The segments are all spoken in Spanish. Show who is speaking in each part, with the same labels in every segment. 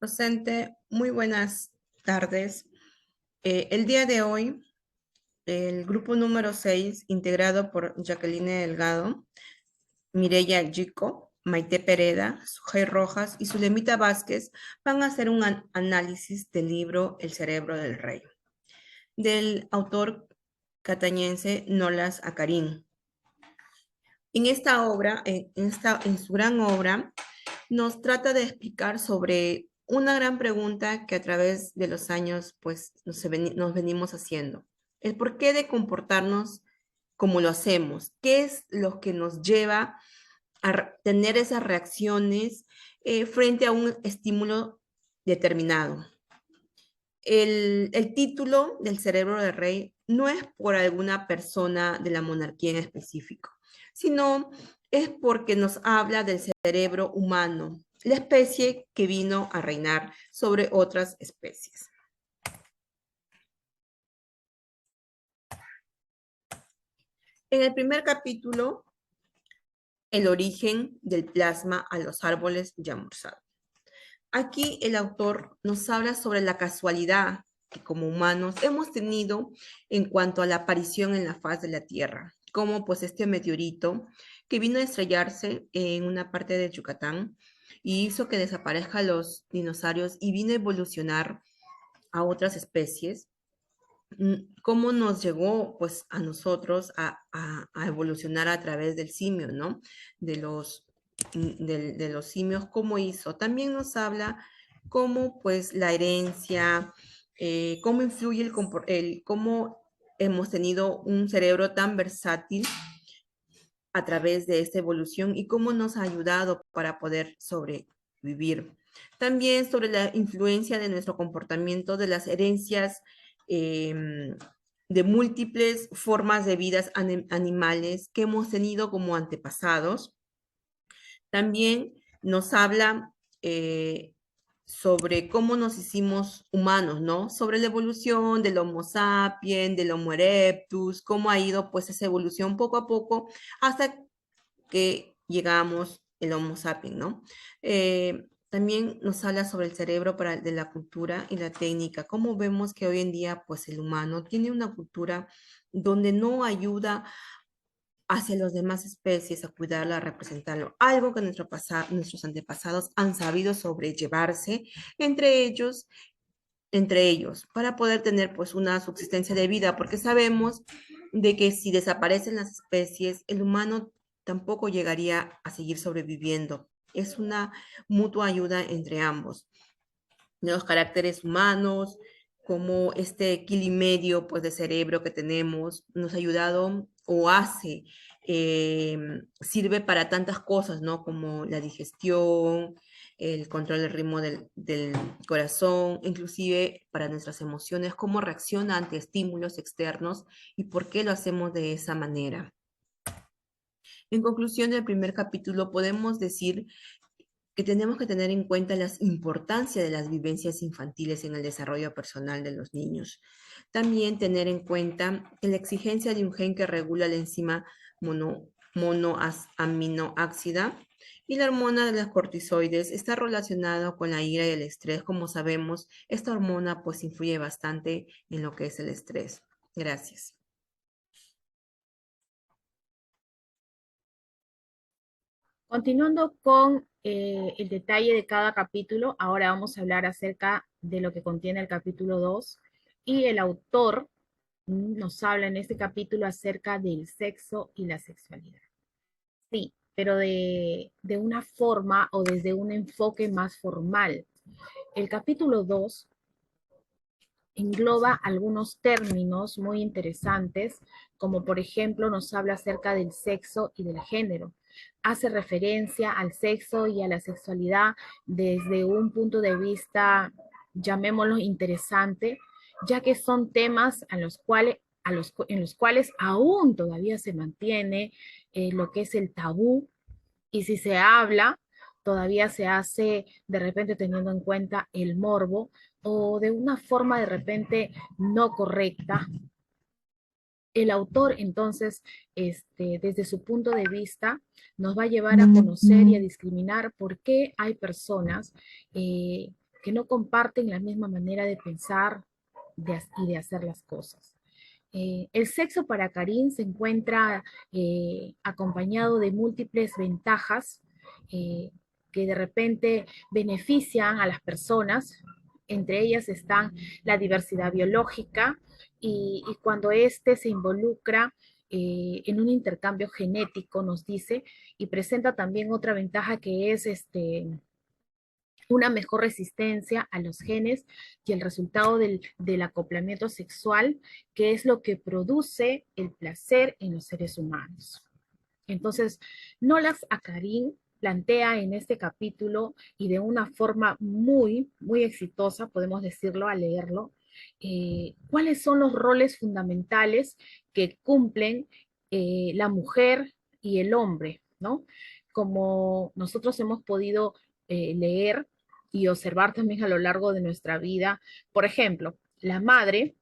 Speaker 1: Docente, muy buenas tardes. El día de hoy, el grupo número 6, integrado por Jacqueline Delgado, Mireya Gico, Maite Pereda, Sujei Rojas y Zulemita Vázquez, van a hacer un análisis del libro El cerebro del rey, del autor catañense Nolas Acarín. En esta obra, en su gran obra, nos trata de explicar sobre una gran pregunta que a través de los años pues nos venimos haciendo. El porqué de comportarnos como lo hacemos. ¿Qué es lo que nos lleva a tener esas reacciones frente a un estímulo determinado? El título del cerebro del rey no es por alguna persona de la monarquía en específico, sino es porque nos habla del cerebro humano, la especie que vino a reinar sobre otras especies. En el primer capítulo, el origen del plasma a los árboles ya almorzado. Aquí el autor nos habla sobre la casualidad que como humanos hemos tenido en cuanto a la aparición en la faz de la Tierra, como pues este meteorito que vino a estrellarse en una parte de Yucatán y hizo que desaparezcan los dinosaurios y vino a evolucionar a otras especies. Cómo nos llegó pues a nosotros a evolucionar a través del simio, ¿no? De los simios, cómo hizo. También nos habla cómo pues la herencia, cómo influye cómo hemos tenido un cerebro tan versátil a través de esta evolución y cómo nos ha ayudado para poder sobrevivir. También sobre la influencia de nuestro comportamiento, de las herencias de múltiples formas de vidas animales que hemos tenido como antepasados. También nos habla sobre cómo nos hicimos humanos, ¿no? Sobre la evolución del Homo sapiens, del Homo erectus, cómo ha ido pues esa evolución poco a poco hasta que llegamos el Homo sapiens, ¿no? También nos habla sobre el cerebro de la cultura y la técnica, cómo vemos que hoy en día pues el humano tiene una cultura donde no ayuda hacia las demás especies a cuidarla, a representarlo, algo que nuestros antepasados han sabido sobrellevarse entre ellos, para poder tener pues una subsistencia de vida, porque sabemos de que si desaparecen las especies, el humano tampoco llegaría a seguir sobreviviendo. Es una mutua ayuda entre ambos. Los caracteres humanos, como este kilo y medio pues, de cerebro que tenemos, nos ha ayudado o hace, sirve para tantas cosas, ¿no? Como la digestión, el control del ritmo del corazón, inclusive para nuestras emociones, cómo reacciona ante estímulos externos y por qué lo hacemos de esa manera. En conclusión del primer capítulo, podemos decir que tenemos que tener en cuenta la importancia de las vivencias infantiles en el desarrollo personal de los niños. También tener en cuenta que la exigencia de un gen que regula la enzima monoaminoácida y la hormona de las cortisoides está relacionado con la ira y el estrés. Como sabemos, esta hormona pues influye bastante en lo que es el estrés. Gracias.
Speaker 2: Continuando con el detalle de cada capítulo, ahora vamos a hablar acerca de lo que contiene el capítulo 2 y el autor nos habla en este capítulo acerca del sexo y la sexualidad. Sí, pero de una forma o desde un enfoque más formal. El capítulo 2 engloba algunos términos muy interesantes, como por ejemplo nos habla acerca del sexo y del género. Hace referencia al sexo y a la sexualidad desde un punto de vista, llamémoslo interesante, ya que son temas en los cuales aún todavía se mantiene lo que es el tabú, y si se habla, todavía se hace de repente teniendo en cuenta el morbo o de una forma de repente no correcta. El autor entonces, desde su punto de vista, nos va a llevar a conocer y a discriminar por qué hay personas que no comparten la misma manera de pensar y de hacer las cosas. El sexo para Karin se encuentra acompañado de múltiples ventajas que de repente benefician a las personas. Entre ellas están la diversidad biológica y cuando éste se involucra en un intercambio genético, nos dice, y presenta también otra ventaja que es una mejor resistencia a los genes y el resultado del acoplamiento sexual, que es lo que produce el placer en los seres humanos. Entonces, Nolas Acarín plantea en este capítulo y de una forma muy, muy exitosa, podemos decirlo al leerlo, cuáles son los roles fundamentales que cumplen la mujer y el hombre, ¿no? Como nosotros hemos podido leer y observar también a lo largo de nuestra vida, por ejemplo, la madre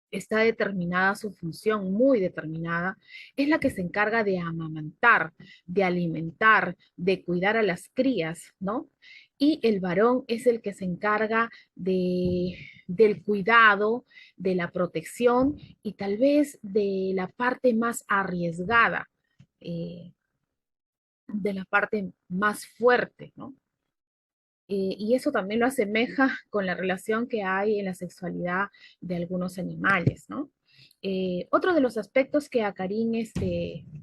Speaker 2: está determinada su función, muy determinada, es la que se encarga de amamantar, de alimentar, de cuidar a las crías, ¿no? Y el varón es el que se encarga del cuidado, de la protección y tal vez de la parte más arriesgada, eh, de la parte más fuerte, ¿no? Y eso también lo asemeja con la relación que hay en la sexualidad de algunos animales, ¿no? Otro de los aspectos que Acarín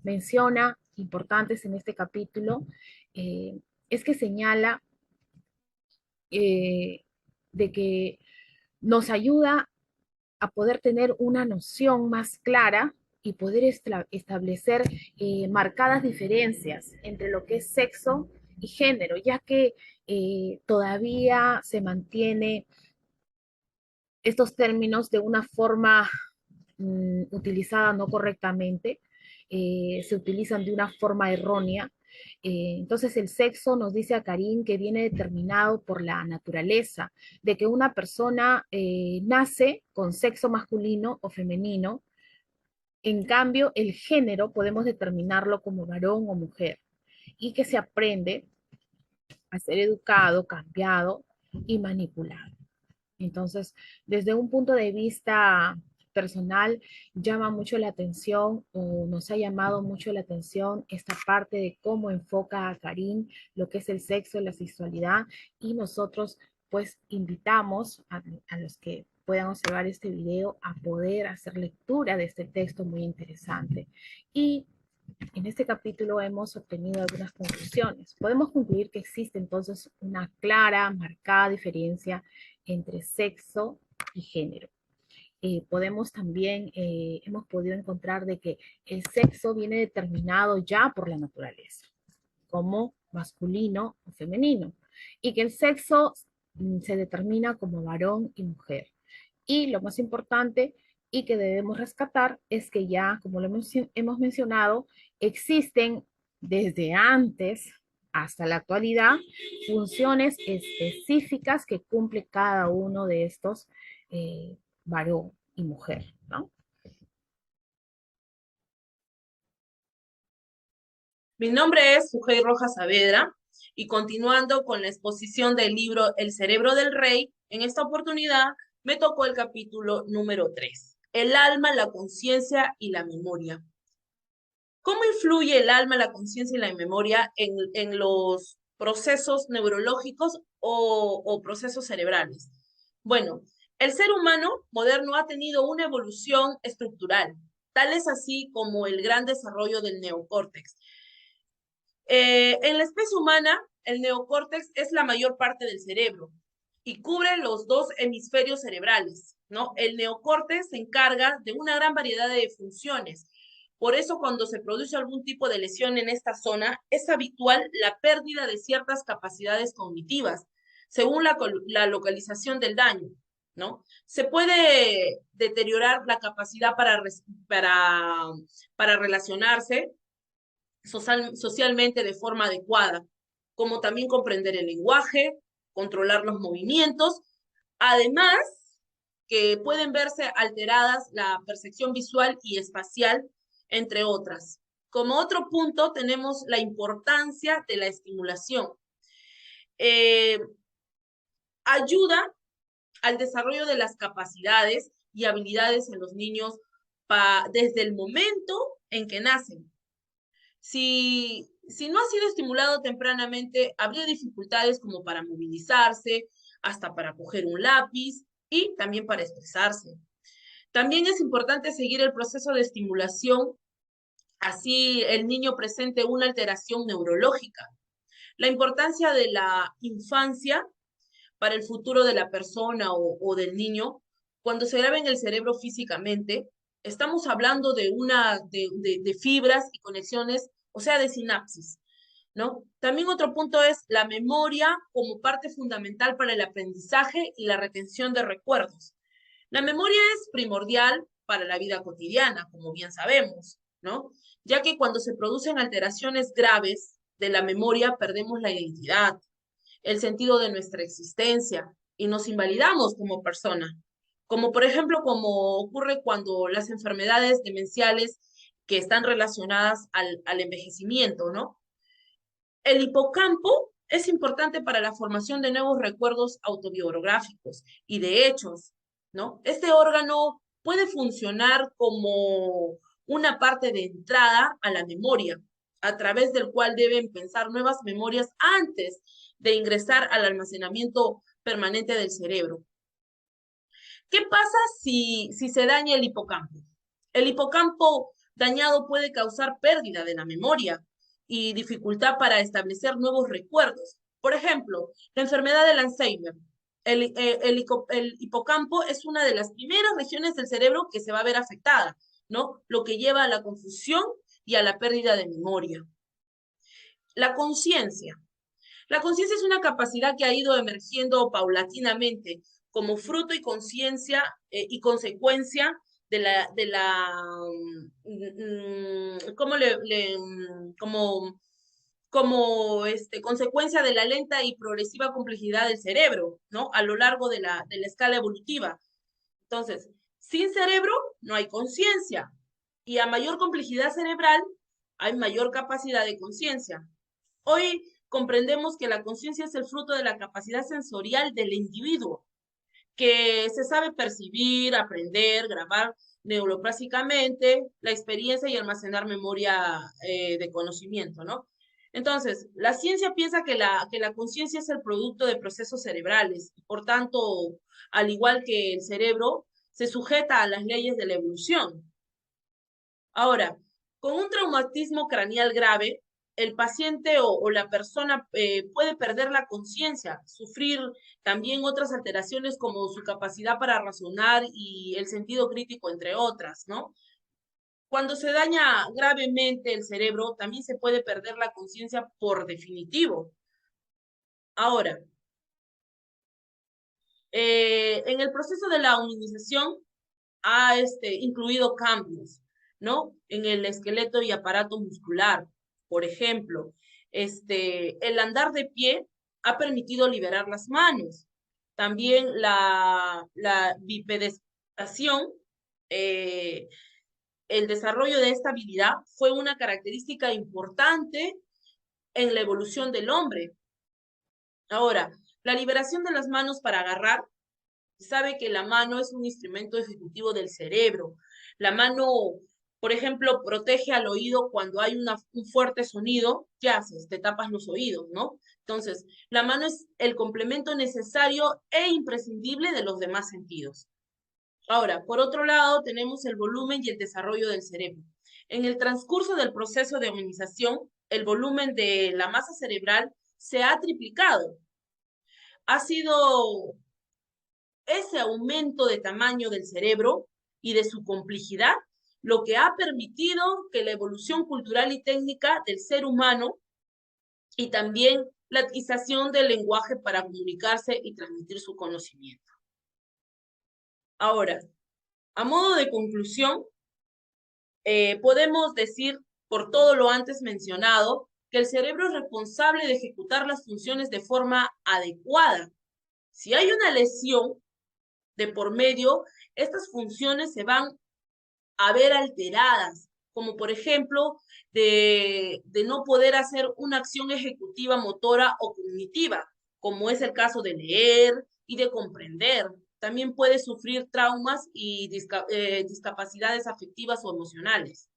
Speaker 2: menciona importantes en este capítulo es que señala eh, de que nos ayuda a poder tener una noción más clara y poder establecer marcadas diferencias entre lo que es sexo y género, ya que todavía se mantiene estos términos de una forma utilizada no correctamente, se utilizan de una forma errónea. Entonces el sexo nos dice a Karim que viene determinado por la naturaleza, de que una persona nace con sexo masculino o femenino. En cambio, el género podemos determinarlo como varón o mujer y que se aprende a ser educado, cambiado y manipulado. Entonces, desde un punto de vista personal, llama mucho la atención o nos ha llamado mucho la atención esta parte de cómo enfoca a Karim lo que es el sexo, la sexualidad y nosotros pues invitamos a los que puedan observar este video a poder hacer lectura de este texto muy interesante. Y en este capítulo hemos obtenido algunas conclusiones. Podemos concluir que existe entonces una clara, marcada diferencia entre sexo y género. Podemos también, hemos podido encontrar de que el sexo viene determinado ya por la naturaleza, como masculino o femenino, y que el sexo se determina como varón y mujer. Y lo más importante y que debemos rescatar es que ya, como lo hemos mencionado, existen desde antes hasta la actualidad funciones específicas que cumple cada uno de estos varón y mujer, ¿no?
Speaker 3: Mi nombre es Sujei Rojas Saavedra y continuando con la exposición del libro El cerebro del rey, en esta oportunidad me tocó el capítulo número 3, el alma, la conciencia y la memoria. ¿Cómo influye el alma, la conciencia y la memoria en los procesos neurológicos o procesos cerebrales? Bueno, el ser humano moderno ha tenido una evolución estructural, tal es así como el gran desarrollo del neocórtex. En la especie humana, el neocórtex es la mayor parte del cerebro y cubre los dos hemisferios cerebrales, ¿no? El neocórtex se encarga de una gran variedad de funciones. Por eso, cuando se produce algún tipo de lesión en esta zona, es habitual la pérdida de ciertas capacidades cognitivas, según la localización del daño, ¿no? Se puede deteriorar la capacidad para relacionarse socialmente de forma adecuada, como también comprender el lenguaje, controlar los movimientos, además que pueden verse alteradas la percepción visual y espacial, entre otras. Como otro punto tenemos la importancia de la estimulación. ayuda al desarrollo de las capacidades y habilidades en los niños desde el momento en que nacen. Si no ha sido estimulado tempranamente, habría dificultades como para movilizarse, hasta para coger un lápiz y también para expresarse. También es importante seguir el proceso de estimulación, así el niño presente una alteración neurológica. La importancia de la infancia para el futuro de la persona o del niño, cuando se graba en el cerebro físicamente, estamos hablando de fibras y conexiones, o sea, de sinapsis, ¿no? También otro punto es la memoria como parte fundamental para el aprendizaje y la retención de recuerdos. La memoria es primordial para la vida cotidiana, como bien sabemos, ¿no? Ya que cuando se producen alteraciones graves de la memoria, perdemos la identidad, el sentido de nuestra existencia y nos invalidamos como persona. Como por ejemplo, como ocurre cuando las enfermedades demenciales que están relacionadas al envejecimiento, ¿no? El hipocampo es importante para la formación de nuevos recuerdos autobiográficos y de hechos, ¿no? Este órgano puede funcionar como una parte de entrada a la memoria, a través del cual deben pensar nuevas memorias antes de ingresar al almacenamiento permanente del cerebro. ¿Qué pasa si se daña el hipocampo? El hipocampo dañado puede causar pérdida de la memoria y dificultad para establecer nuevos recuerdos. Por ejemplo, la enfermedad del Alzheimer. El hipocampo es una de las primeras regiones del cerebro que se va a ver afectada, ¿no? Lo que lleva a la confusión y a la pérdida de memoria. La conciencia. La conciencia es una capacidad que ha ido emergiendo paulatinamente como fruto y conciencia y consecuencia como consecuencia de la lenta y progresiva complejidad del cerebro, ¿no? A lo largo de la escala evolutiva. Entonces, sin cerebro no hay conciencia y a mayor complejidad cerebral hay mayor capacidad de conciencia. Hoy comprendemos que la conciencia es el fruto de la capacidad sensorial del individuo, que se sabe percibir, aprender, grabar neuroplásticamente la experiencia y almacenar memoria de conocimiento, ¿no? Entonces, la ciencia piensa que la conciencia es el producto de procesos cerebrales, y por tanto, al igual que el cerebro, se sujeta a las leyes de la evolución. Ahora, con un traumatismo craneal grave, el paciente o la persona puede perder la conciencia, sufrir también otras alteraciones como su capacidad para razonar y el sentido crítico, entre otras, ¿no? Cuando se daña gravemente el cerebro, también se puede perder la conciencia por definitivo. Ahora, en el proceso de la humanización ha incluido cambios, ¿no? En el esqueleto y aparato muscular. Por ejemplo, el andar de pie ha permitido liberar las manos. También la bipedestación, el desarrollo de esta habilidad fue una característica importante en la evolución del hombre. Ahora, la liberación de las manos para agarrar, sabe que la mano es un instrumento ejecutivo del cerebro. La mano, por ejemplo, protege al oído cuando hay un fuerte sonido. ¿Qué haces? Te tapas los oídos, ¿no? Entonces, la mano es el complemento necesario e imprescindible de los demás sentidos. Ahora, por otro lado, tenemos el volumen y el desarrollo del cerebro. En el transcurso del proceso de hominización, el volumen de la masa cerebral se ha triplicado. Ha sido ese aumento de tamaño del cerebro y de su complejidad lo que ha permitido que la evolución cultural y técnica del ser humano y también la adquisición del lenguaje para comunicarse y transmitir su conocimiento. Ahora, a modo de conclusión, podemos decir, por todo lo antes mencionado, que el cerebro es responsable de ejecutar las funciones de forma adecuada. Si hay una lesión de por medio, estas funciones se van a ver alteradas, como por ejemplo, de no poder hacer una acción ejecutiva, motora o cognitiva, como es el caso de leer y de comprender. También puede sufrir traumas y discapacidades afectivas o emocionales.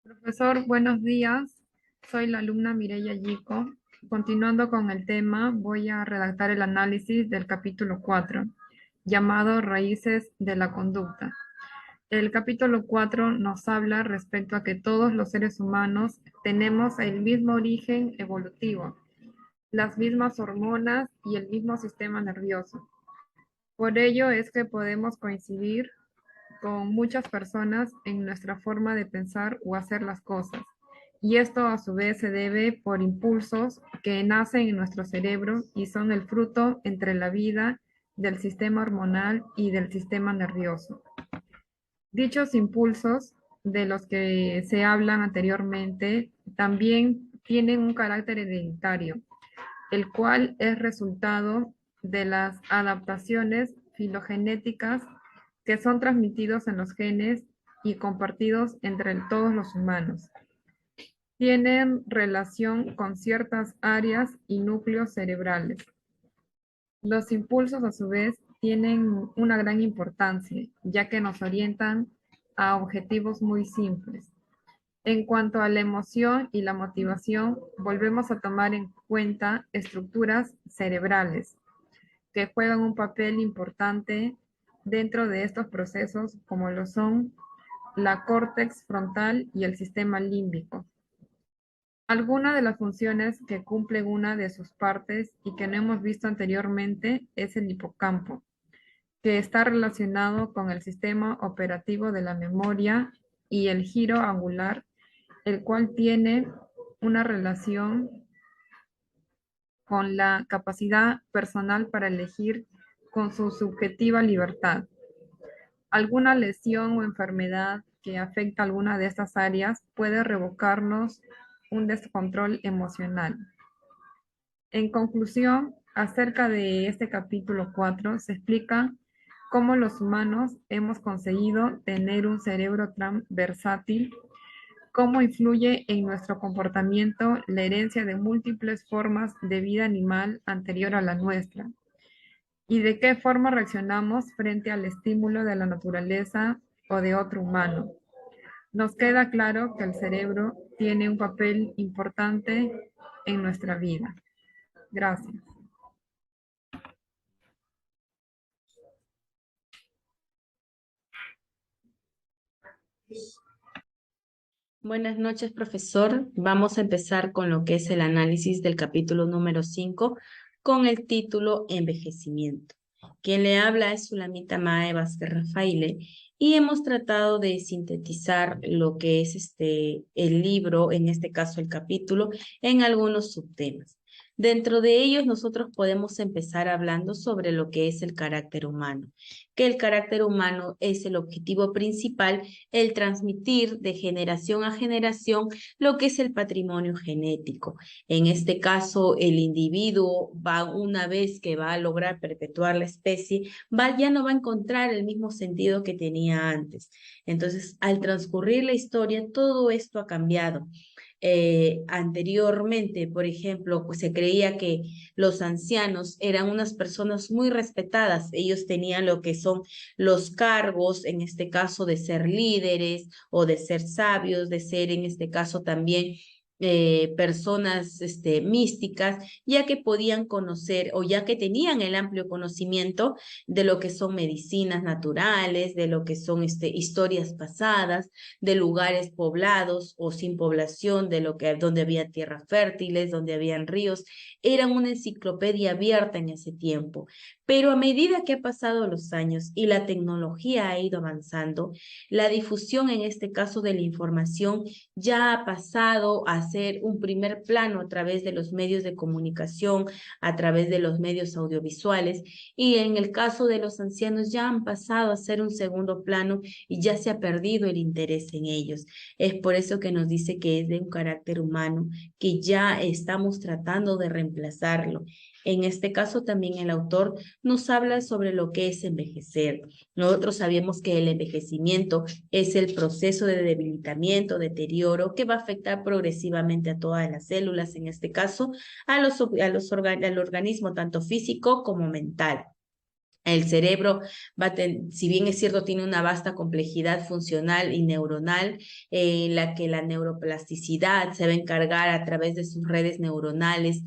Speaker 4: Profesor, buenos días. Soy la alumna Mireya Yico. Continuando con el tema, voy a redactar el análisis del capítulo 4, llamado Raíces de la Conducta. El capítulo 4 nos habla respecto a que todos los seres humanos tenemos el mismo origen evolutivo, las mismas hormonas y el mismo sistema nervioso. Por ello es que podemos coincidir con muchas personas en nuestra forma de pensar o hacer las cosas. Y esto a su vez se debe por impulsos que nacen en nuestro cerebro y son el fruto entre la vida del sistema hormonal y del sistema nervioso. Dichos impulsos de los que se hablan anteriormente también tienen un carácter hereditario, el cual es resultado de las adaptaciones filogenéticas que son transmitidos en los genes y compartidos entre todos los humanos. Tienen relación con ciertas áreas y núcleos cerebrales. Los impulsos, a su vez, tienen una gran importancia, ya que nos orientan a objetivos muy simples. En cuanto a la emoción y la motivación, volvemos a tomar en cuenta estructuras cerebrales que juegan un papel importante dentro de estos procesos, como lo son la córtex frontal y el sistema límbico. Alguna de las funciones que cumplen una de sus partes y que no hemos visto anteriormente es el hipocampo, que está relacionado con el sistema operativo de la memoria y el giro angular, el cual tiene una relación con la capacidad personal para elegir con su subjetiva libertad. Alguna lesión o enfermedad que afecta alguna de estas áreas puede revocarnos un descontrol emocional. En conclusión, acerca de este capítulo 4, se explica cómo los humanos hemos conseguido tener un cerebro tan versátil, cómo influye en nuestro comportamiento la herencia de múltiples formas de vida animal anterior a la nuestra, y de qué forma reaccionamos frente al estímulo de la naturaleza o de otro humano. Nos queda claro que el cerebro tiene un papel importante en nuestra vida. Gracias.
Speaker 5: Buenas noches, profesor. Vamos a empezar con lo que es el análisis del capítulo número 5, con el título Envejecimiento. Quien le habla es Sulamita Mae Vázquez Rafaile, y hemos tratado de sintetizar lo que es el libro, en este caso el capítulo, en algunos subtemas. Dentro de ellos nosotros podemos empezar hablando sobre lo que es el carácter humano, que el carácter humano es el objetivo principal, el transmitir de generación a generación lo que es el patrimonio genético. En este caso, el individuo va, una vez que va a lograr perpetuar la especie, ya no va a encontrar el mismo sentido que tenía antes. Entonces, al transcurrir la historia, todo esto ha cambiado. Anteriormente, por ejemplo, pues se creía que los ancianos eran unas personas muy respetadas. Ellos tenían lo que son los cargos, en este caso de ser líderes o de ser sabios, de ser en este caso también personas místicas, ya que podían conocer o ya que tenían el amplio conocimiento de lo que son medicinas naturales, de lo que son historias pasadas, de lugares poblados o sin población, de donde había tierras fértiles, donde habían ríos. Eran una enciclopedia abierta en ese tiempo. Pero a medida que ha pasado los años y la tecnología ha ido avanzando, la difusión en este caso de la información ya ha pasado a ser un primer plano a través de los medios de comunicación, a través de los medios audiovisuales, y en el caso de los ancianos ya han pasado a ser un segundo plano y ya se ha perdido el interés en ellos. Es por eso que nos dice que es de un carácter humano, que ya estamos tratando de reemplazarlo. En este caso también el autor nos habla sobre lo que es envejecer. Nosotros sabemos que el envejecimiento es el proceso de debilitamiento, deterioro, que va a afectar progresivamente a todas las células, en este caso al organismo tanto físico como mental. El cerebro si bien es cierto, tiene una vasta complejidad funcional y neuronal, en la que la neuroplasticidad se va a encargar a través de sus redes neuronales,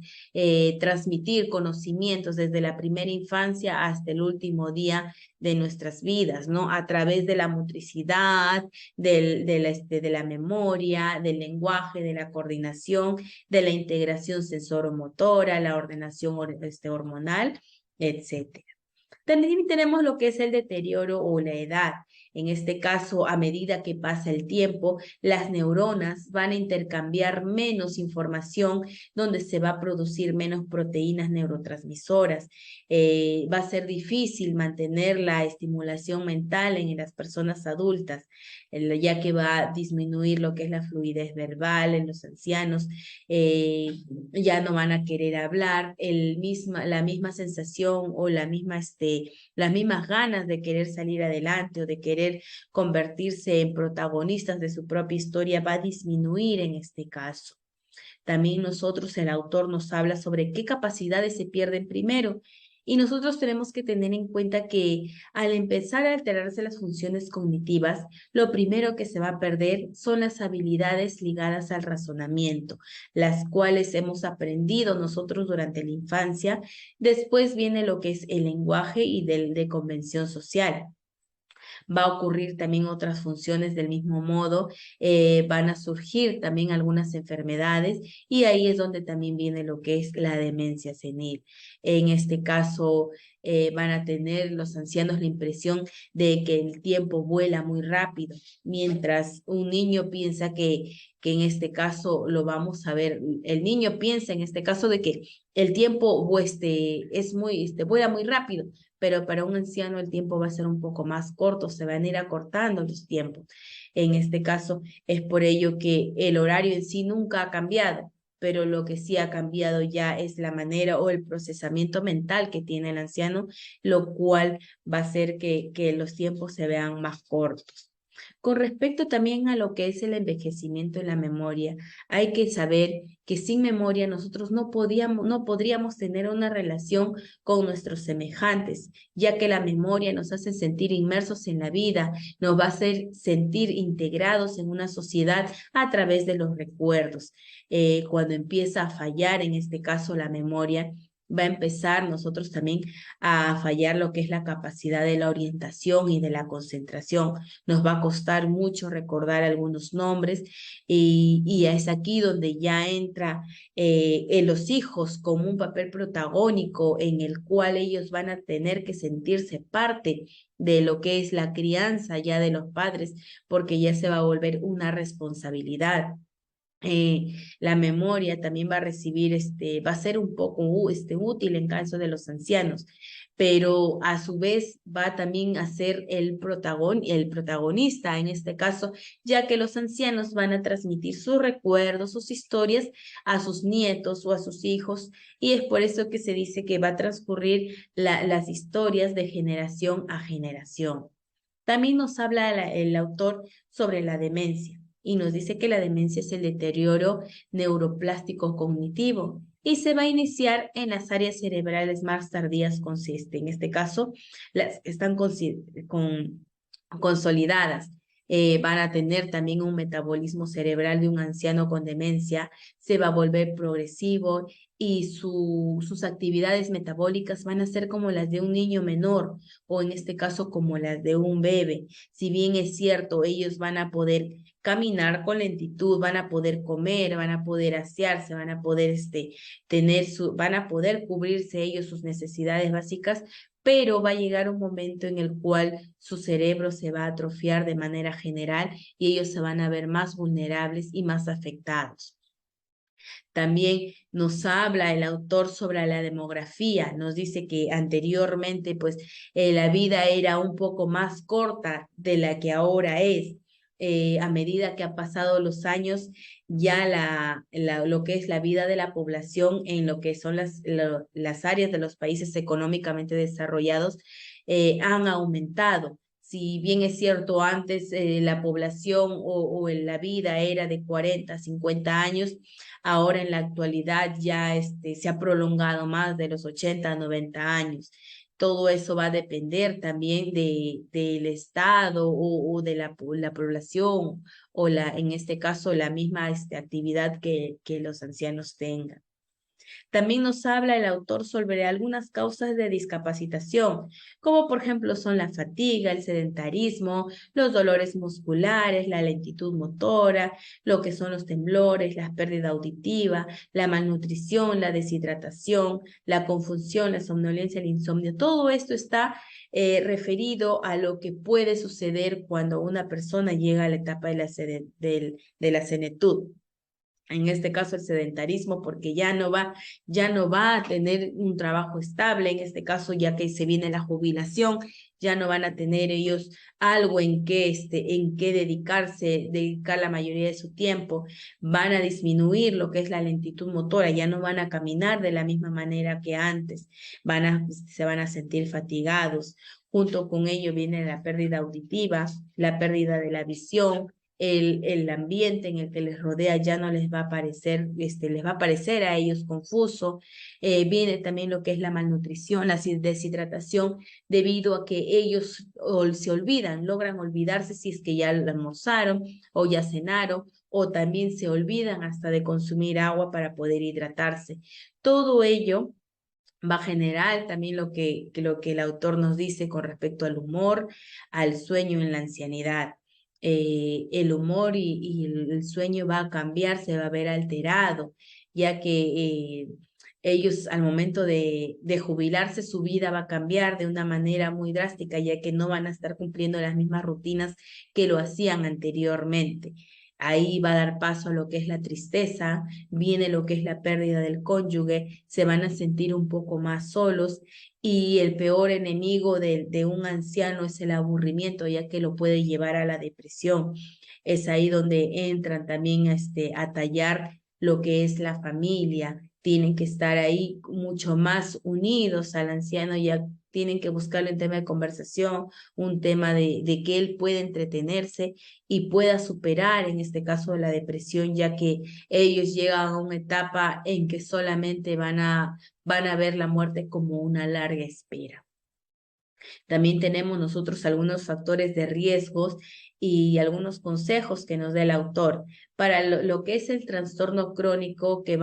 Speaker 5: transmitir conocimientos desde la primera infancia hasta el último día de nuestras vidas, ¿no? A través de la motricidad, de la memoria, del lenguaje, de la coordinación, de la integración sensoromotora, la ordenación hormonal, etcétera. También tenemos lo que es el deterioro o la edad. En este caso, a medida que pasa el tiempo, las neuronas van a intercambiar menos información, donde se va a producir menos proteínas neurotransmisoras. Va a ser difícil mantener la estimulación mental en las personas adultas, ya que va a disminuir lo que es la fluidez verbal en los ancianos. Ya no van a querer hablar, la misma sensación o las mismas ganas de querer salir adelante o de querer convertirse en protagonistas de su propia historia va a disminuir en este caso. También el autor nos habla sobre qué capacidades se pierden primero. Y nosotros tenemos que tener en cuenta que al empezar a alterarse las funciones cognitivas, lo primero que se va a perder son las habilidades ligadas al razonamiento, las cuales hemos aprendido nosotros durante la infancia. Después viene lo que es el lenguaje y de convención social. Va a ocurrir también otras funciones del mismo modo, van a surgir también algunas enfermedades y ahí es donde también viene lo que es la demencia senil. En este caso, van a tener los ancianos la impresión de que el tiempo vuela muy rápido, mientras un niño piensa que en este caso lo vamos a ver, el niño piensa en este caso de que el tiempo vuela muy rápido, pero para un anciano el tiempo va a ser un poco más corto, se van a ir acortando los tiempos. En este caso, es por ello que el horario en sí nunca ha cambiado, pero lo que sí ha cambiado ya es la manera o el procesamiento mental que tiene el anciano, lo cual va a hacer que los tiempos se vean más cortos. Con respecto también a lo que es el envejecimiento en la memoria, hay que saber que sin memoria nosotros no podríamos tener una relación con nuestros semejantes, ya que la memoria nos hace sentir inmersos en la vida, nos va a hacer sentir integrados en una sociedad a través de los recuerdos. Cuando empieza a fallar, en este caso, la memoria, va a empezar nosotros también a fallar lo que es la capacidad de la orientación y de la concentración. Nos va a costar mucho recordar algunos nombres y es aquí donde ya entra los hijos como un papel protagónico en el cual ellos van a tener que sentirse parte de lo que es la crianza ya de los padres, porque ya se va a volver una responsabilidad. La memoria también va a va a ser un poco útil en caso de los ancianos, pero a su vez va también a ser el protagonista en este caso, ya que los ancianos van a transmitir sus recuerdos, sus historias a sus nietos o a sus hijos, y es por eso que se dice que va a transcurrir las historias de generación a generación. También nos habla el autor sobre la demencia y nos dice que la demencia es el deterioro neuroplástico cognitivo y se va a iniciar en las áreas cerebrales más tardías en este caso, las que están consolidadas. Van a tener también un metabolismo cerebral de un anciano con demencia, se va a volver progresivo y sus actividades metabólicas van a ser como las de un niño menor o en este caso como las de un bebé. Si bien es cierto, ellos van a poder caminar con lentitud, van a poder comer, van a poder asearse, van a poder van a poder cubrirse ellos sus necesidades básicas, pero va a llegar un momento en el cual su cerebro se va a atrofiar de manera general y ellos se van a ver más vulnerables y más afectados. También nos habla el autor sobre la demografía, nos dice que anteriormente pues la vida era un poco más corta de la que ahora es. a medida que han pasado los años, ya lo que es la vida de la población en lo que son las áreas de los países económicamente desarrollados han aumentado. Si bien es cierto, antes la población o en la vida era de 40, 50 años, ahora en la actualidad ya se ha prolongado más de los 80, 90 años. Todo eso va a depender también del estado o de la población o en este caso la misma actividad que los ancianos tengan. También nos habla el autor sobre algunas causas de discapacitación, como por ejemplo son la fatiga, el sedentarismo, los dolores musculares, la lentitud motora, lo que son los temblores, la pérdida auditiva, la malnutrición, la deshidratación, la confusión, la somnolencia, el insomnio. Todo esto está referido a lo que puede suceder cuando una persona llega a la etapa de la senectud. En este caso el sedentarismo, porque ya no va a tener un trabajo estable, en este caso ya que se viene la jubilación, ya no van a tener ellos algo en qué dedicar la mayoría de su tiempo, van a disminuir lo que es la lentitud motora, ya no van a caminar de la misma manera que antes, se van a sentir fatigados. Junto con ello viene la pérdida auditiva, la pérdida de la visión, el ambiente en el que les rodea ya no les va a parecer, les va a parecer a ellos confuso. Viene también lo que es la malnutrición, la deshidratación, debido a que ellos se olvidan, logran olvidarse si es que ya almorzaron o ya cenaron, o también se olvidan hasta de consumir agua para poder hidratarse. Todo ello va a generar también lo que el autor nos dice con respecto al humor, al sueño en la ancianidad. El humor y el sueño va a cambiar, se va a ver alterado, ya que ellos al momento de jubilarse su vida va a cambiar de una manera muy drástica, ya que no van a estar cumpliendo las mismas rutinas que lo hacían anteriormente. Ahí va a dar paso a lo que es la tristeza, viene lo que es la pérdida del cónyuge, se van a sentir un poco más solos y el peor enemigo de un anciano es el aburrimiento, ya que lo puede llevar a la depresión. Es ahí donde entran también a tallar lo que es la familia. Tienen que estar ahí mucho más unidos al anciano, ya tienen que buscarle un tema de conversación, un tema de que él pueda entretenerse y pueda superar, en este caso, la depresión, ya que ellos llegan a una etapa en que solamente van a ver la muerte como una larga espera. También tenemos nosotros algunos factores de riesgos y algunos consejos que nos da el autor. Para lo que es el trastorno crónico que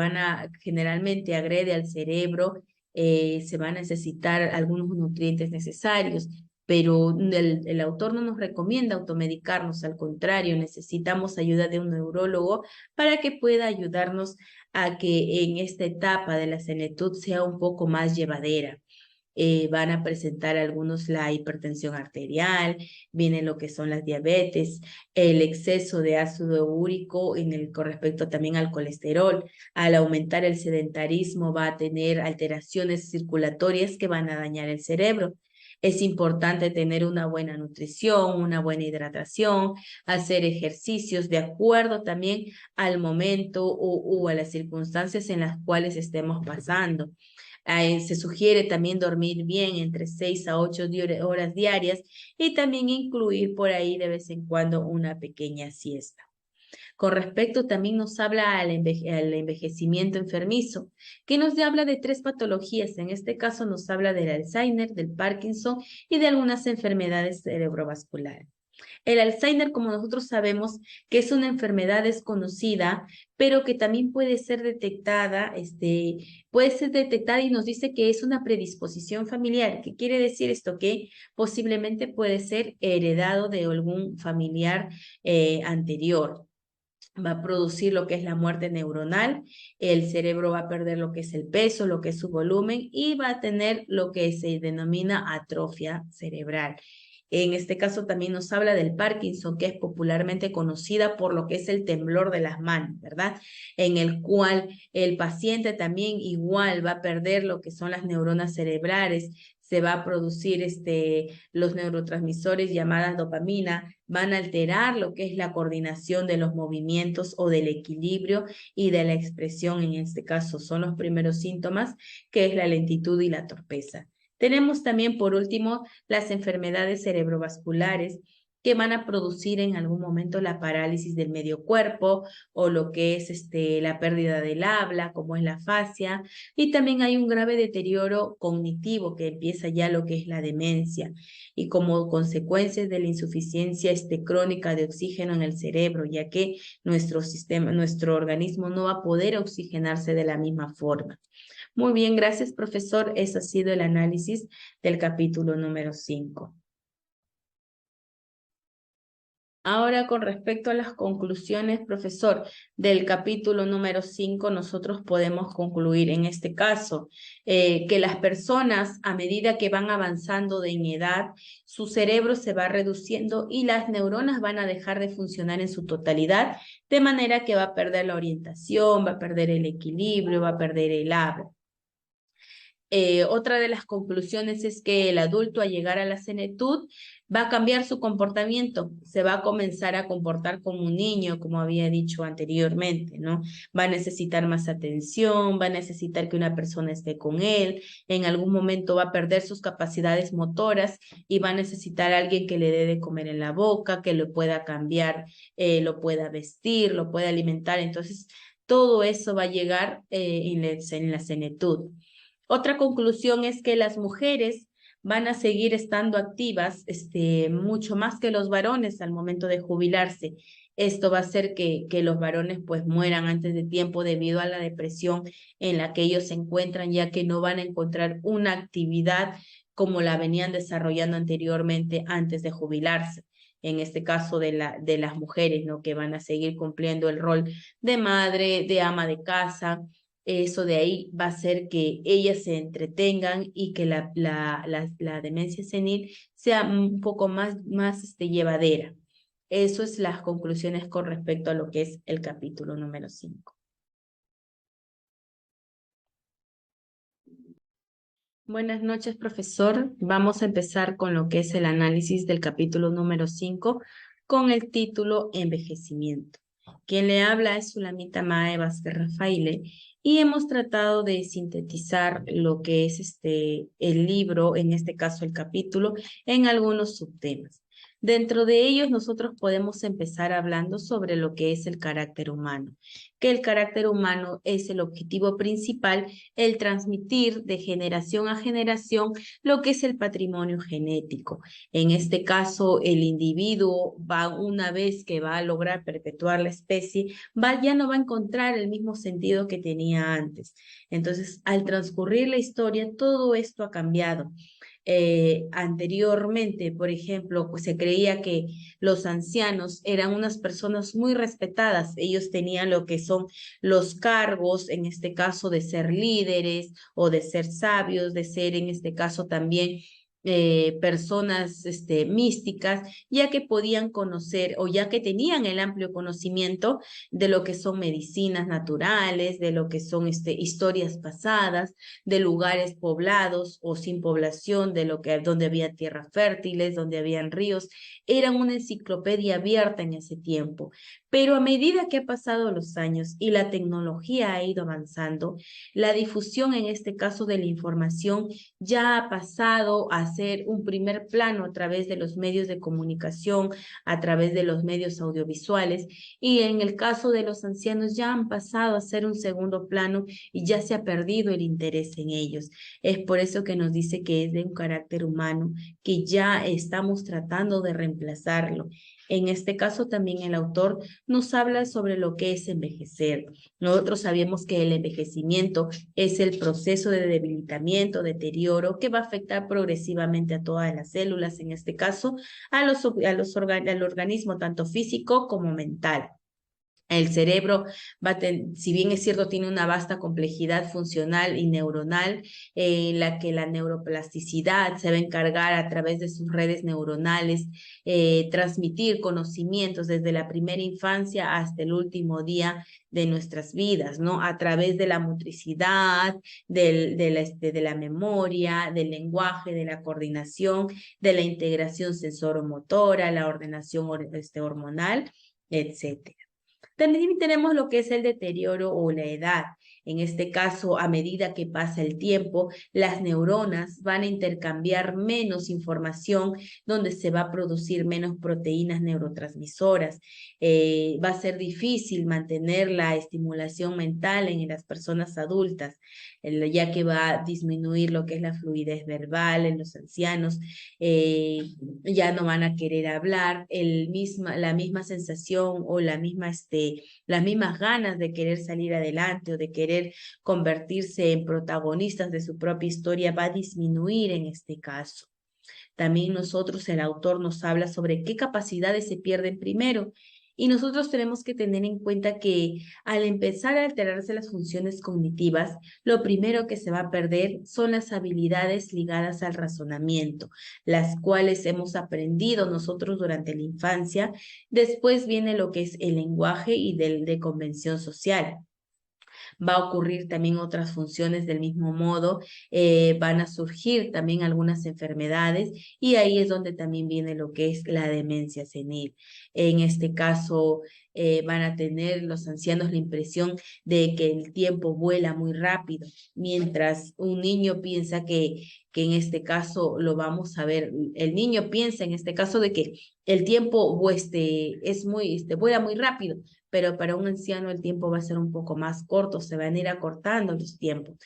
Speaker 5: generalmente agrede al cerebro, se van a necesitar algunos nutrientes necesarios, pero el autor no nos recomienda automedicarnos, al contrario, necesitamos ayuda de un neurólogo para que pueda ayudarnos a que en esta etapa de la senectud sea un poco más llevadera. Van a presentar algunos la hipertensión arterial, viene lo que son las diabetes, el exceso de ácido úrico con respecto también al colesterol. Al aumentar el sedentarismo va a tener alteraciones circulatorias que van a dañar el cerebro. Es importante tener una buena nutrición, una buena hidratación, hacer ejercicios de acuerdo también al momento o a las circunstancias en las cuales estemos pasando. Se sugiere también dormir bien entre 6 a 8 horas diarias y también incluir por ahí de vez en cuando una pequeña siesta. Con respecto también nos habla al envejecimiento enfermizo, que nos habla de 3 patologías. En este caso nos habla del Alzheimer, del Parkinson y de algunas enfermedades cerebrovasculares. El Alzheimer, como nosotros sabemos, que es una enfermedad desconocida, pero que también puede ser detectada, y nos dice que es una predisposición familiar. ¿Qué quiere decir esto? Que posiblemente puede ser heredado de algún familiar anterior. Va a producir lo que es la muerte neuronal, el cerebro va a perder lo que es el peso, lo que es su volumen y va a tener lo que se denomina atrofia cerebral. En este caso también nos habla del Parkinson, que es popularmente conocida por lo que es el temblor de las manos, ¿verdad? En el cual el paciente también igual va a perder lo que son las neuronas cerebrales, se va a producir los neurotransmisores llamadas dopamina, van a alterar lo que es la coordinación de los movimientos o del equilibrio y de la expresión. En este caso son los primeros síntomas, que es la lentitud y la torpeza. Tenemos también, por último, las enfermedades cerebrovasculares, que van a producir en algún momento la parálisis del medio cuerpo o lo que es la pérdida del habla, como es la afasia, y también hay un grave deterioro cognitivo que empieza ya lo que es la demencia, y como consecuencia de la insuficiencia crónica de oxígeno en el cerebro, ya que nuestro organismo no va a poder oxigenarse de la misma forma. Muy bien, gracias, profesor. Eso ha sido el análisis del capítulo número 5. Ahora, con respecto a las conclusiones, profesor, del capítulo número 5, nosotros podemos concluir en este caso que las personas, a medida que van avanzando en edad, su cerebro se va reduciendo y las neuronas van a dejar de funcionar en su totalidad, de manera que va a perder la orientación, va a perder el equilibrio, va a perder el habla. Otra de las conclusiones es que el adulto, al llegar a la senectud, va a cambiar su comportamiento, se va a comenzar a comportar como un niño, como había dicho anteriormente, ¿no? Va a necesitar más atención, va a necesitar que una persona esté con él, en algún momento va a perder sus capacidades motoras y va a necesitar a alguien que le dé de comer en la boca, que lo pueda cambiar, lo pueda vestir, lo pueda alimentar. Entonces, todo eso va a llegar en la senectud. Otra conclusión es que las mujeres van a seguir estando activas mucho más que los varones al momento de jubilarse. Esto va a hacer que los varones pues mueran antes de tiempo debido a la depresión en la que ellos se encuentran, ya que no van a encontrar una actividad como la venían desarrollando anteriormente antes de jubilarse. En este caso de las mujeres, ¿no? Que van a seguir cumpliendo el rol de madre, de ama de casa. Eso de ahí va a hacer que ellas se entretengan y que la demencia senil sea un poco más llevadera. Eso es las conclusiones con respecto a lo que es el capítulo número 5. Buenas noches, profesor. Vamos a empezar con lo que es el análisis del capítulo número 5 con el título Envejecimiento. Quien le habla es Sulamita Mae Vázquez Rafaile y hemos tratado de sintetizar lo que es el libro, en este caso el capítulo, en algunos subtemas. Dentro de ellos nosotros podemos empezar hablando sobre lo que es el carácter humano, que el carácter humano es el objetivo principal, el transmitir de generación a generación lo que es el patrimonio genético. En este caso, el individuo una vez que va a lograr perpetuar la especie, ya no va a encontrar el mismo sentido que tenía antes. Entonces, al transcurrir la historia, todo esto ha cambiado. Anteriormente, por ejemplo, pues se creía que los ancianos eran unas personas muy respetadas. Ellos tenían lo que son los cargos, en este caso de ser líderes o de ser sabios, de ser en este caso también personas místicas, ya que podían conocer o ya que tenían el amplio conocimiento de lo que son medicinas naturales, de lo que son historias pasadas, de lugares poblados o sin población, donde había tierras fértiles, donde habían ríos. Eran una enciclopedia abierta en ese tiempo. Pero a medida que han pasado los años y la tecnología ha ido avanzando, la difusión en este caso de la información ya ha pasado a ser un primer plano a través de los medios de comunicación, a través de los medios audiovisuales, y en el caso de los ancianos ya han pasado a ser un segundo plano y ya se ha perdido el interés en ellos. Es por eso que nos dice que es de un carácter humano, que ya estamos tratando de reemplazarlo. En este caso también el autor nos habla sobre lo que es envejecer. Nosotros sabemos que el envejecimiento es el proceso de debilitamiento, deterioro, que va a afectar progresivamente a todas las células, en este caso al organismo tanto físico como mental. El cerebro, si bien es cierto, tiene una vasta complejidad funcional y neuronal, en la que la neuroplasticidad se va a encargar a través de sus redes neuronales, transmitir conocimientos desde la primera infancia hasta el último día de nuestras vidas, ¿no? A través de la motricidad, de la memoria, del lenguaje, de la coordinación, de la integración sensoromotora, la ordenación hormonal, etcétera. También tenemos lo que es el deterioro o la edad. En este caso, a medida que pasa el tiempo, las neuronas van a intercambiar menos información, donde se va a producir menos proteínas neurotransmisoras. Va a ser difícil mantener la estimulación mental en las personas adultas, ya que va a disminuir lo que es la fluidez verbal en los ancianos. Ya no van a querer hablar, la misma sensación o las mismas ganas de querer salir adelante o de querer convertirse en protagonistas de su propia historia va a disminuir en este caso. También el autor nos habla sobre qué capacidades se pierden primero. Y nosotros tenemos que tener en cuenta que al empezar a alterarse las funciones cognitivas, lo primero que se va a perder son las habilidades ligadas al razonamiento, las cuales hemos aprendido nosotros durante la infancia. Después viene lo que es el lenguaje y de convención social. Va a ocurrir también otras funciones del mismo modo, van a surgir también algunas enfermedades y ahí es donde también viene lo que es la demencia senil. En este caso, van a tener los ancianos la impresión de que el tiempo vuela muy rápido, mientras un niño piensa que en este caso lo vamos a ver, el niño piensa en este caso de que el tiempo vuela muy rápido, pero para un anciano el tiempo va a ser un poco más corto, se van a ir acortando los tiempos.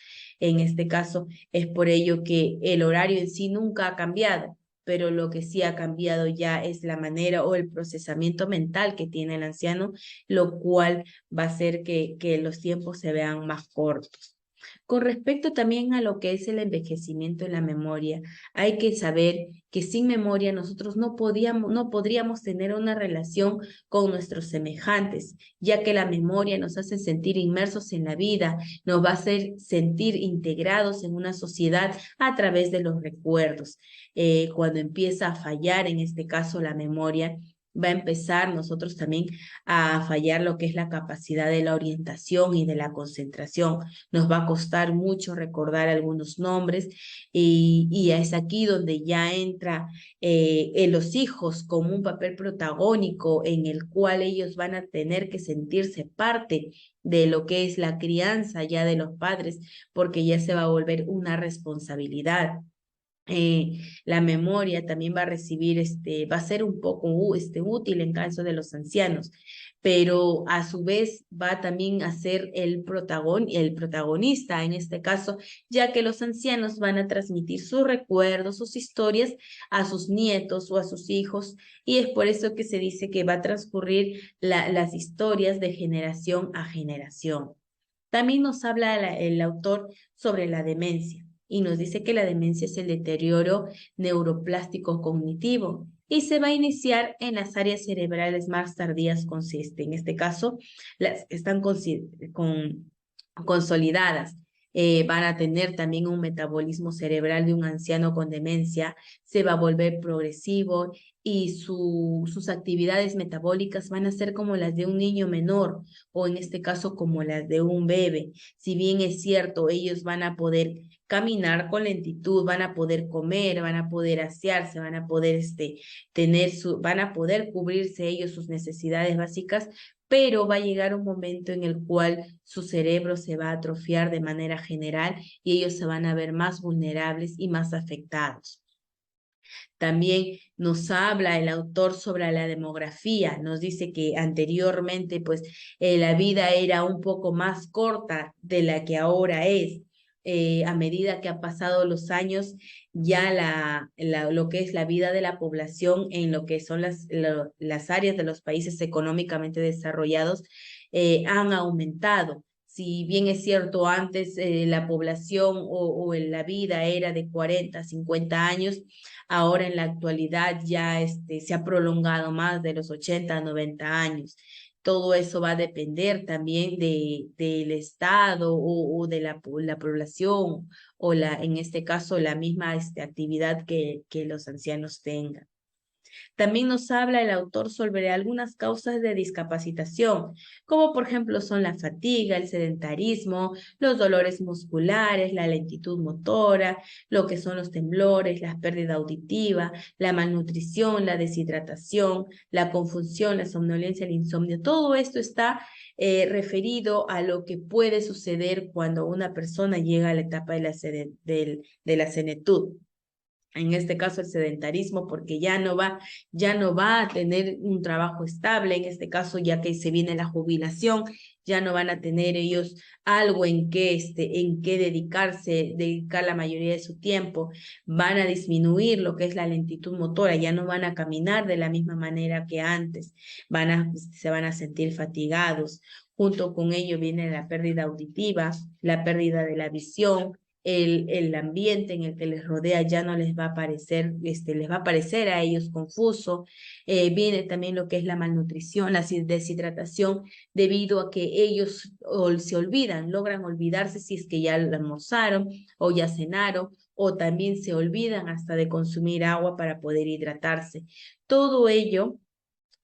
Speaker 5: En este caso, es por ello que el horario en sí nunca ha cambiado, pero lo que sí ha cambiado ya es la manera o el procesamiento mental que tiene el anciano, lo cual va a hacer que los tiempos se vean más cortos. Con respecto también a lo que es el envejecimiento en la memoria, hay que saber que sin memoria nosotros no podríamos tener una relación con nuestros semejantes, ya que la memoria nos hace sentir inmersos en la vida, nos va a hacer sentir integrados en una sociedad a través de los recuerdos. Cuando empieza a fallar, en este caso, la memoria, va a empezar nosotros también a fallar lo que es la capacidad de la orientación y de la concentración. Nos va a costar mucho recordar algunos nombres y es aquí donde ya entra en los hijos como un papel protagónico en el cual ellos van a tener que sentirse parte de lo que es la crianza ya de los padres, porque ya se va a volver una responsabilidad. La memoria también va a recibir, va a ser un poco útil en caso de los ancianos, pero a su vez va también a ser el protagonista en este caso, ya que los ancianos van a transmitir sus recuerdos, sus historias a sus nietos o a sus hijos, y es por eso que se dice que va a transcurrir las historias de generación a generación. También nos habla el autor sobre la demencia y nos dice que la demencia es el deterioro neuroplástico cognitivo y se va a iniciar en las áreas cerebrales más tardías en este caso, están consolidadas. Van a tener también un metabolismo cerebral de un anciano con demencia, se va a volver progresivo y sus actividades metabólicas van a ser como las de un niño menor o en este caso como las de un bebé. Si bien es cierto, ellos van a poder caminar con lentitud, van a poder comer, van a poder asearse, van a poder van a poder cubrirse ellos sus necesidades básicas, pero va a llegar un momento en el cual su cerebro se va a atrofiar de manera general y ellos se van a ver más vulnerables y más afectados. También nos habla el autor sobre la demografía, nos dice que anteriormente pues la vida era un poco más corta de la que ahora es. A medida que han pasado los años, ya lo que es la vida de la población en lo que son las áreas de los países económicamente desarrollados han aumentado. Si bien es cierto, antes la población o la vida era de 40, 50 años, ahora en la actualidad ya se ha prolongado más de los 80, 90 años. todo eso va a depender también del estado o de la población o en este caso la misma actividad que los ancianos tengan. También nos habla el autor sobre algunas causas de discapacitación, como por ejemplo son la fatiga, el sedentarismo, los dolores musculares, la lentitud motora, lo que son los temblores, la pérdida auditiva, la malnutrición, la deshidratación, la confusión, la somnolencia, el insomnio. Todo esto está referido a lo que puede suceder cuando una persona llega a la etapa de la senetud. En este caso el sedentarismo, porque ya no va a tener un trabajo estable, en este caso ya que se viene la jubilación, ya no van a tener ellos algo en qué dedicar la mayoría de su tiempo, van a disminuir lo que es la lentitud motora, ya no van a caminar de la misma manera que antes, se van a sentir fatigados. Junto con ello viene la pérdida auditiva, la pérdida de la visión, el ambiente en el que les rodea ya no les va a parecer, les va a parecer a ellos confuso. Viene también lo que es la malnutrición, la deshidratación, debido a que ellos se olvidan, logran olvidarse si es que ya almorzaron o ya cenaron, o también se olvidan hasta de consumir agua para poder hidratarse. Todo ello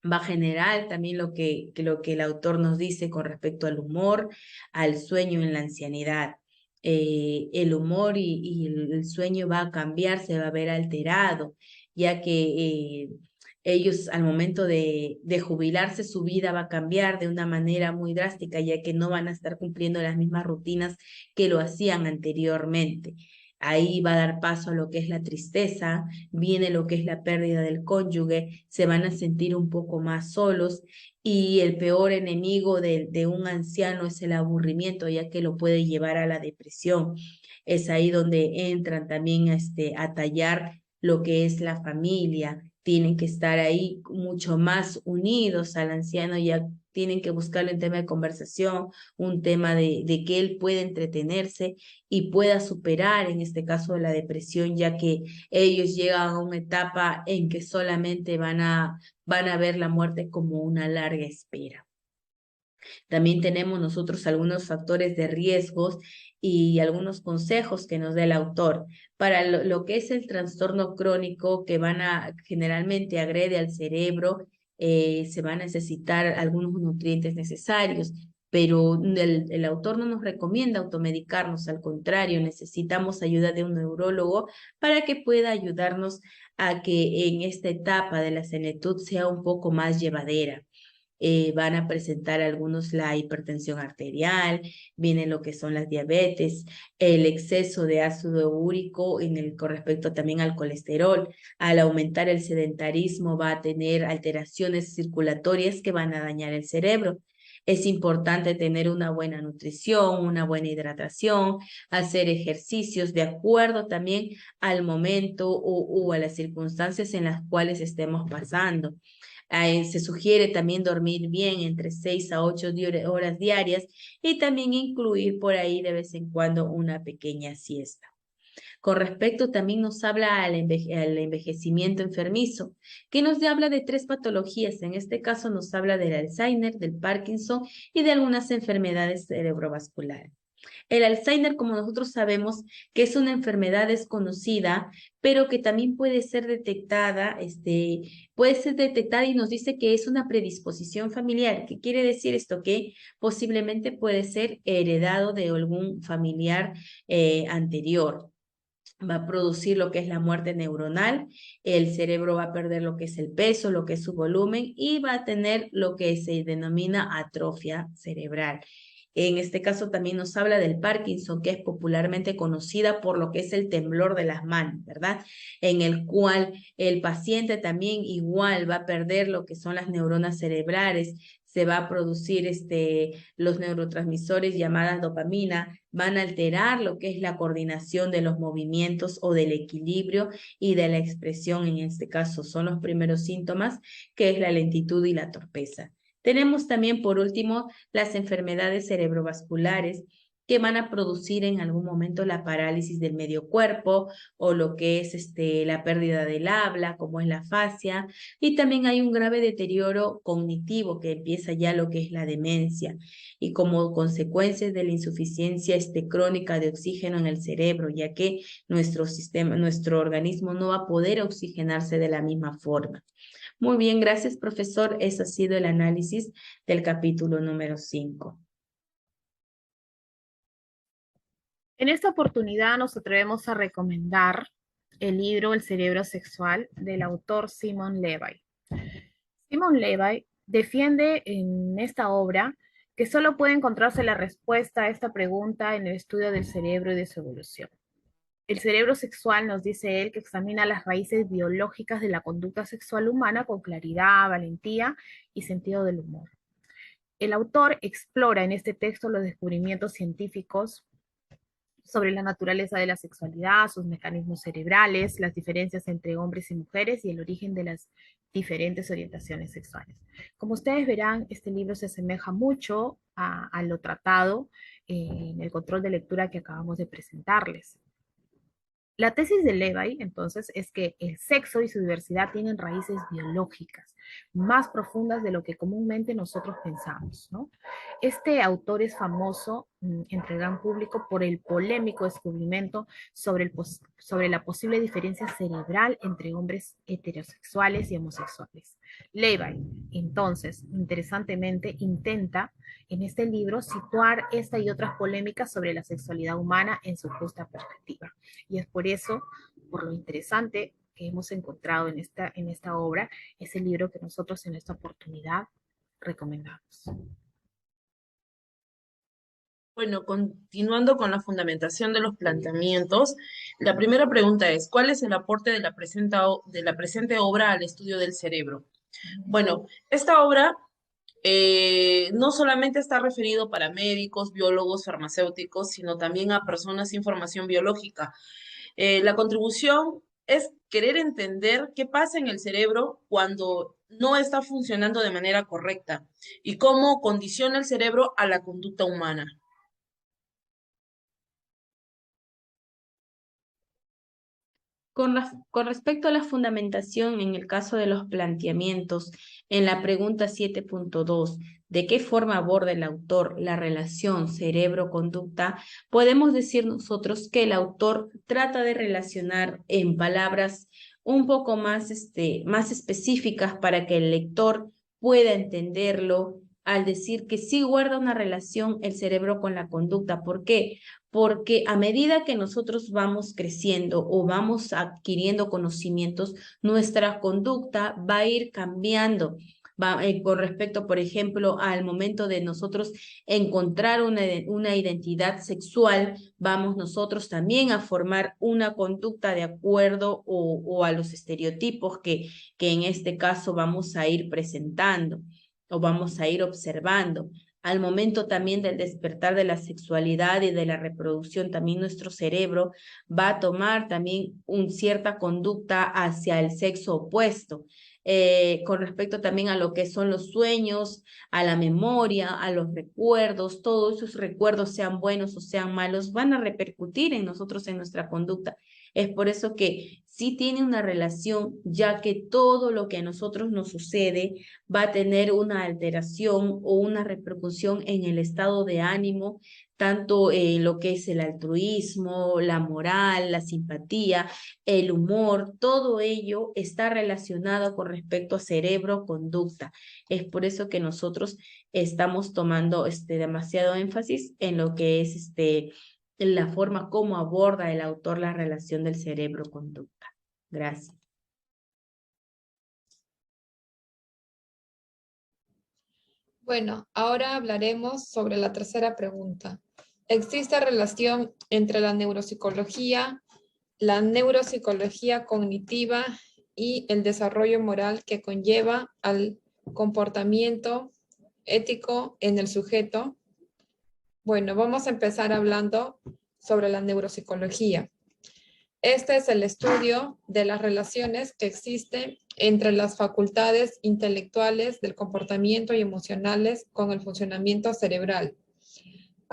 Speaker 5: va a generar también lo que el autor nos dice con respecto al humor, al sueño en la ancianidad. El humor y el sueño va a cambiar, se va a ver alterado, ya que ellos al momento de jubilarse su vida va a cambiar de una manera muy drástica, ya que no van a estar cumpliendo las mismas rutinas que lo hacían anteriormente. Ahí va a dar paso a lo que es la tristeza, viene lo que es la pérdida del cónyuge, se van a sentir un poco más solos y el peor enemigo de un anciano es el aburrimiento, ya que lo puede llevar a la depresión. Es ahí donde entran también a tallar lo que es la familia. Tienen que estar ahí mucho más unidos al anciano, ya tienen que buscarle un tema de conversación, un tema de que él pueda entretenerse y pueda superar, en este caso, la depresión, ya que ellos llegan a una etapa en que solamente van a ver la muerte como una larga espera. También tenemos nosotros algunos factores de riesgos y algunos consejos que nos da el autor. Para lo que es el trastorno crónico que generalmente agrede al cerebro, se va a necesitar algunos nutrientes necesarios, pero el autor no nos recomienda automedicarnos, al contrario, necesitamos ayuda de un neurólogo para que pueda ayudarnos a que en esta etapa de la senectud sea un poco más llevadera. Van a presentar algunos la hipertensión arterial, viene lo que son las diabetes, el exceso de ácido úrico con respecto también al colesterol. Al aumentar el sedentarismo va a tener alteraciones circulatorias que van a dañar el cerebro. Es importante tener una buena nutrición, una buena hidratación, hacer ejercicios de acuerdo también al momento o a las circunstancias en las cuales estemos pasando. Se sugiere también dormir bien entre 6 a 8 horas diarias y también incluir por ahí de vez en cuando una pequeña siesta. Con respecto también nos habla al envejecimiento enfermizo, que nos habla de 3 patologías. En este caso nos habla del Alzheimer, del Parkinson y de algunas enfermedades cerebrovasculares. El Alzheimer, como nosotros sabemos, que es una enfermedad desconocida, pero que también puede ser detectada, y nos dice que es una predisposición familiar. ¿Qué quiere decir esto? Que posiblemente puede ser heredado de algún familiar anterior. Va a producir lo que es la muerte neuronal, el cerebro va a perder lo que es el peso, lo que es su volumen y va a tener lo que se denomina atrofia cerebral. En este caso también nos habla del Parkinson, que es popularmente conocida por lo que es el temblor de las manos, ¿verdad? En el cual el paciente también igual va a perder lo que son las neuronas cerebrales, se va a producir los neurotransmisores llamadas dopamina, van a alterar lo que es la coordinación de los movimientos o del equilibrio y de la expresión, en este caso son los primeros síntomas, que es la lentitud y la torpeza. Tenemos también, por último, las enfermedades cerebrovasculares, que van a producir en algún momento la parálisis del medio cuerpo o lo que es la pérdida del habla, como es la afasia, y también hay un grave deterioro cognitivo que empieza ya lo que es la demencia y como consecuencia de la insuficiencia crónica de oxígeno en el cerebro, ya que nuestro organismo no va a poder oxigenarse de la misma forma. Muy bien, gracias, profesor. Ese ha sido el análisis del capítulo número 5.
Speaker 2: En esta oportunidad nos atrevemos a recomendar el libro El cerebro sexual del autor Simon Levy. Simon Levy defiende en esta obra que solo puede encontrarse la respuesta a esta pregunta en el estudio del cerebro y de su evolución. El cerebro sexual, nos dice él, que examina las raíces biológicas de la conducta sexual humana con claridad, valentía y sentido del humor. El autor explora en este texto los descubrimientos científicos sobre la naturaleza de la sexualidad, sus mecanismos cerebrales, las diferencias entre hombres y mujeres y el origen de las diferentes orientaciones sexuales. Como ustedes verán, este libro se asemeja mucho a lo tratado en el control de lectura que acabamos de presentarles. La tesis de Levy, entonces, es que el sexo y su diversidad tienen raíces biológicas más profundas de lo que comúnmente nosotros pensamos, ¿no? Este autor es famoso entre el gran público por el polémico descubrimiento sobre la posible diferencia cerebral entre hombres heterosexuales y homosexuales. Levy, entonces, interesantemente, intenta en este libro situar esta y otras polémicas sobre la sexualidad humana en su justa perspectiva. Y es por eso, por lo interesante que hemos encontrado en esta obra, es el libro que nosotros en esta oportunidad recomendamos.
Speaker 3: Bueno, continuando con la fundamentación de los planteamientos, la primera pregunta es, ¿cuál es el aporte de la presente obra al estudio del cerebro? Bueno, esta obra no solamente está referido para médicos, biólogos, farmacéuticos, sino también a personas sin formación biológica. La contribución es querer entender qué pasa en el cerebro cuando no está funcionando de manera correcta y cómo condiciona el cerebro a la conducta humana.
Speaker 5: Con respecto a la fundamentación en el caso de los planteamientos, en la pregunta 7.2, ¿de qué forma aborda el autor la relación cerebro-conducta? Podemos decir nosotros que el autor trata de relacionar en palabras un poco más específicas para que el lector pueda entenderlo al decir que sí guarda una relación el cerebro con la conducta. ¿Por qué? Porque a medida que nosotros vamos creciendo o vamos adquiriendo conocimientos, nuestra conducta va a ir cambiando. Con respecto, por ejemplo, al momento de nosotros encontrar una identidad sexual, vamos nosotros también a formar una conducta de acuerdo o a los estereotipos que en este caso vamos a ir presentando o vamos a ir observando. Al momento también del despertar de la sexualidad y de la reproducción, también nuestro cerebro va a tomar también cierta conducta hacia el sexo opuesto. Con respecto también a lo que son los sueños, a la memoria, a los recuerdos, todos esos recuerdos, sean buenos o sean malos, van a repercutir en nosotros, en nuestra conducta. Es por eso que sí tiene una relación, ya que todo lo que a nosotros nos sucede va a tener una alteración o una repercusión en el estado de ánimo, tanto en lo que es el altruismo, la moral, la simpatía, el humor, todo ello está relacionado con respecto a cerebro-conducta. Es por eso que nosotros estamos tomando demasiado énfasis en lo que es en la forma como aborda el autor la relación del cerebro-conducta. Gracias.
Speaker 6: Bueno, ahora hablaremos sobre la tercera pregunta. ¿Existe relación entre la neuropsicología cognitiva y el desarrollo moral que conlleva al comportamiento ético en el sujeto? Bueno, vamos a empezar hablando sobre la neuropsicología. Este es el estudio de las relaciones que existen entre las facultades intelectuales del comportamiento y emocionales con el funcionamiento cerebral.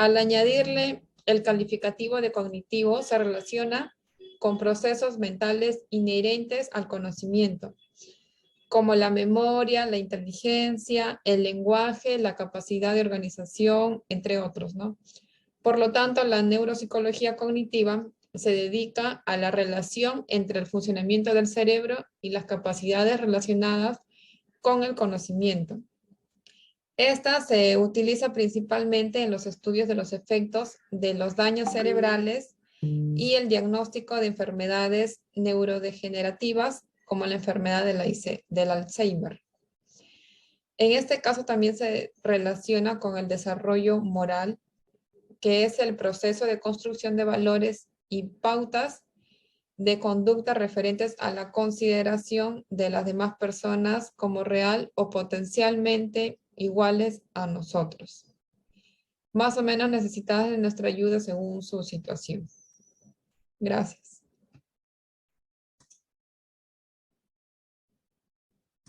Speaker 6: Al añadirle el calificativo de cognitivo, se relaciona con procesos mentales inherentes al conocimiento, como la memoria, la inteligencia, el lenguaje, la capacidad de organización, entre otros, ¿no? Por lo tanto, la neuropsicología cognitiva se dedica a la relación entre el funcionamiento del cerebro y las capacidades relacionadas con el conocimiento. Esta se utiliza principalmente en los estudios de los efectos de los daños cerebrales y el diagnóstico de enfermedades neurodegenerativas como la enfermedad del Alzheimer. En este caso también se relaciona con el desarrollo moral, que es el proceso de construcción de valores y pautas de conducta referentes a la consideración de las demás personas como real o potencialmente iguales a nosotros, más o menos necesitadas de nuestra ayuda según su situación. Gracias.